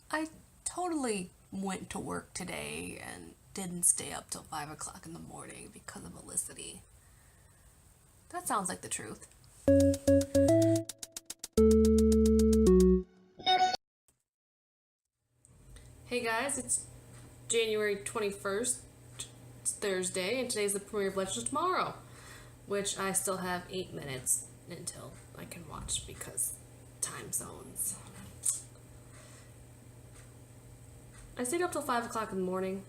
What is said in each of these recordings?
I totally went to work today and didn't stay up till 5 o'clock in the morning because of Felicity. That sounds like the truth. Hey guys, it's January 21st. It's Thursday, and today's the premiere of Legends Tomorrow, which I still have 8 minutes until I can watch because time zones. I stayed up till 5 o'clock in the morning.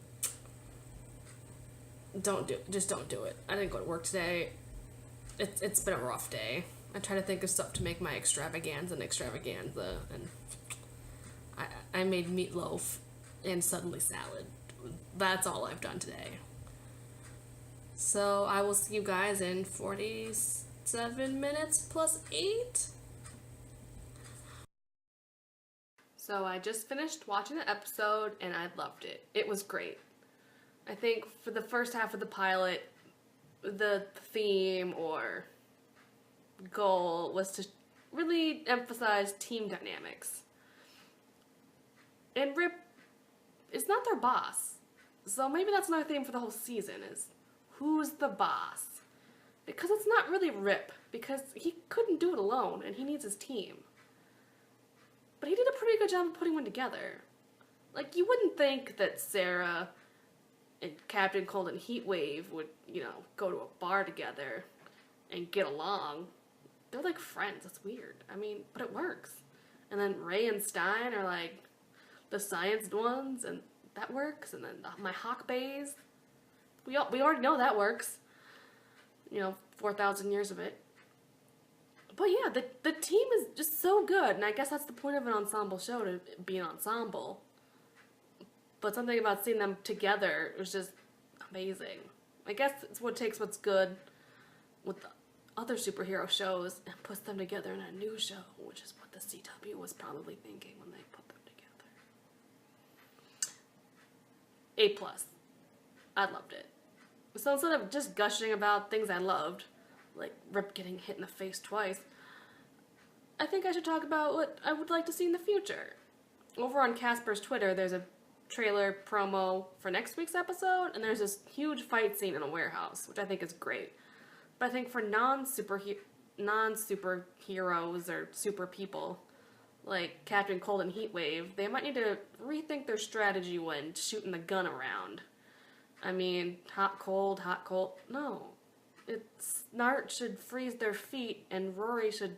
Just don't do it. I didn't go to work today. It's been a rough day. I try to think of stuff to make my extravaganza, and I made meatloaf and suddenly salad. That's all I've done today. So I will see you guys in 47 minutes plus 8. So I just finished watching the episode and I loved it. It was great. I think for the first half of the pilot, the theme or goal was to really emphasize team dynamics. And Rip is not their boss. So maybe that's another theme for the whole season is who's the boss? Because it's not really Rip, because he couldn't do it alone and he needs his team. But he did a pretty good job of putting one together. Like, you wouldn't think that Sarah and Captain Cold and Heatwave would, go to a bar together and get along. They're like friends. It's weird. I mean, but it works. And then Ray and Stein are like the science ones, and that works. And then my Hawkbaes, we already know that works. 4,000 years of it. But yeah, the team is just so good, and I guess that's the point of an ensemble show, to be an ensemble. But something about seeing them together was just amazing. I guess it's what takes what's good with the other superhero shows and puts them together in a new show, which is what the CW was probably thinking when they put them together. A+. I loved it. So instead of just gushing about things I loved, like Rip getting hit in the face twice, I think I should talk about what I would like to see in the future. Over on Casper's Twitter, there's a trailer promo for next week's episode, and there's this huge fight scene in a warehouse, which I think is great. But I think for non-superheroes or super people, like Captain Cold and Heatwave, they might need to rethink their strategy when shooting the gun around. I mean, hot, cold, no. Snart should freeze their feet, and Rory should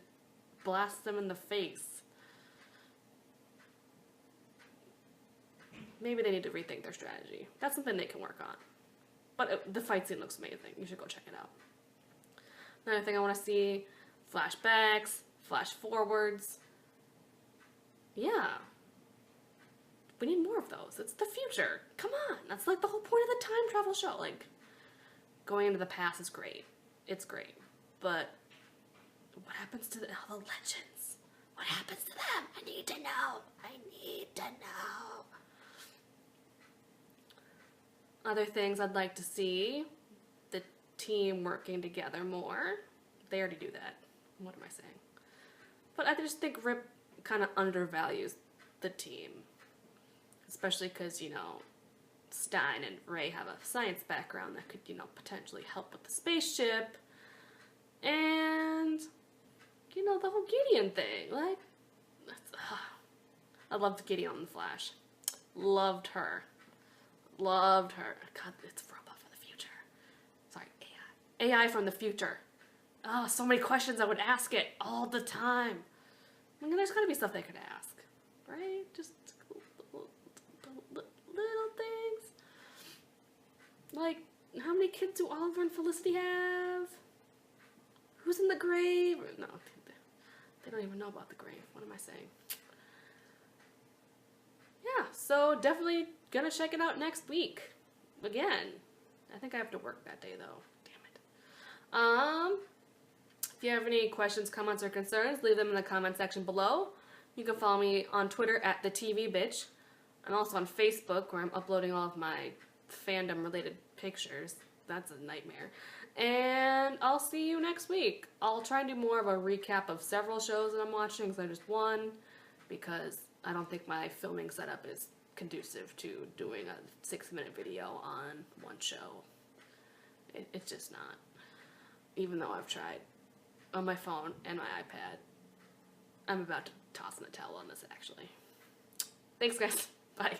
blast them in the face. Maybe they need to rethink their strategy. That's something they can work on. But the fight scene looks amazing. You should go check it out. Another thing I want to see, flashbacks, flash forwards. Yeah. We need more of those. It's the future. Come on. That's like the whole point of the time travel show. Like, going into the past is great. It's great. But what happens to all the legends? What happens to them? I need to know. Other things I'd like to see, the team working together more. They already do that. What am I saying? But I just think Rip kind of undervalues the team. Especially because, Stein and Ray have a science background that could, potentially help with the spaceship. And, the whole Gideon thing. Like, I loved Gideon on The Flash. Loved her. God, it's robot for the future. Sorry, AI. AI from the future. Oh, so many questions I would ask it all the time. I mean, there's gotta be stuff they could ask, right? Just little things. Like, how many kids do Oliver and Felicity have? Who's in the grave? No, they don't even know about the grave. What am I saying? Yeah, so definitely gonna check it out next week. Again. I think I have to work that day though. Damn it. If you have any questions, comments, or concerns, leave them in the comment section below. You can follow me on Twitter at @TheTVBitch. I'm also on Facebook, where I'm uploading all of my fandom-related pictures. That's a nightmare. And I'll see you next week. I'll try and do more of a recap of several shows that I'm watching instead of just one, because I don't think my filming setup is conducive to doing a 6-minute video on one show. It's just not. Even though I've tried on my phone and my iPad. I'm about to toss in the towel on this, actually. Thanks, guys. Bye.